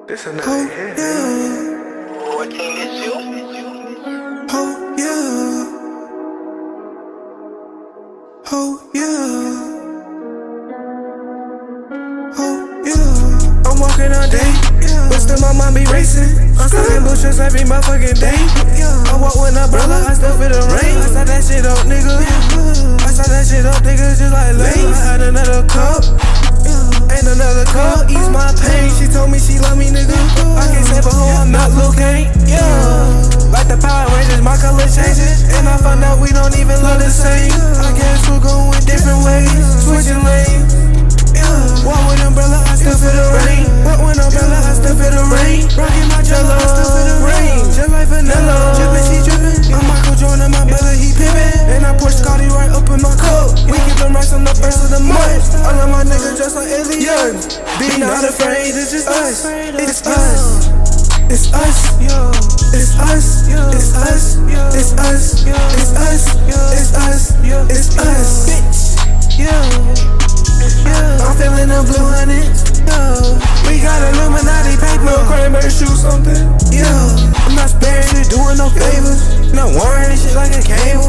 This another hit. What thing is you? Oh yeah. Oh yeah. Oh yeah. I'm walking all day, but still my mind be racing. I'm stuck blue shirts every motherfucking day. I walk with an umbrella, I still feel the rain. I saw that shit up, nigga. I saw that shit up, nigga, just like Lane. I had another cup. Ain't another cup, ease my pain. She told me she love me, nigga. I can't save a hoe, I'm not Lil Kane. Yeah, like the Power Rangers, my color changes, and I found out we don't even love the same. I guess we're going different ways, switching lanes. Yeah, walk with umbrella, I still feel the rain. Walk with umbrella, I still feel the rain. Rockin' my jello, I still feel the rain. Just like vanilla, drippin', she drippin'. I'm Michael Jordan, my brother, he pippin'. And I pour Scotty right up in my cup. We get them racks on the first of the month. All of my niggas just like aliens. Be not afraid, it's just us. It's us. It's us. It's us. It's us. It's us. It's us. It's us. It's us. Bitch. I'm feeling the blue hundreds. We got Illuminati paper, cranberry shoe something. I'm not sparing shit, doing no favors. Not worrying shit like a cable.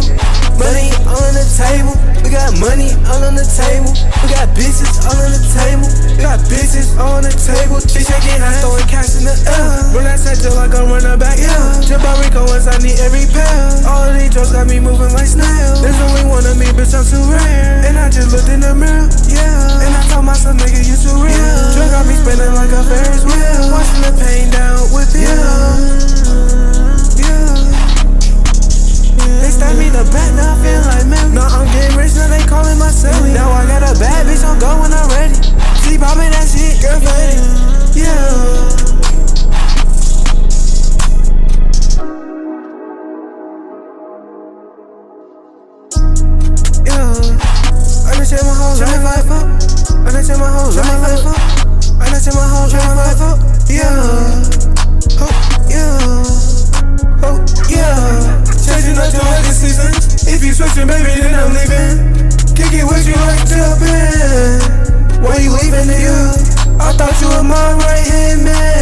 Money on the table. We got money all on the table. We got bitches all on the table. We got bitches on the table. She shaking hands, throwing cash in the air. When I said just like I'm running back, Jump out Rico once I need every pair. All of these drugs got me moving like snails. There's only one of me, bitch, I'm too rare. And I just looked in the mirror, and I told myself, nigga, you too real. Drug got me spinning like a Ferris wheel. Watching the pain down with him. They stabbed me in the back, now I feel like man. Now I'm getting rich, now they calling my celly. Now I got a bad bitch, I'm going when I'm ready. She poppin' that shit, girl, faded. I done shit my whole life up. I done shit my whole life up. I done shit my whole life up. Changing up your wedding seasons. If you switching, baby, then I'm leaving. Kick it with you like jumping. Why you leaving, nigga? I thought you were my right hand man.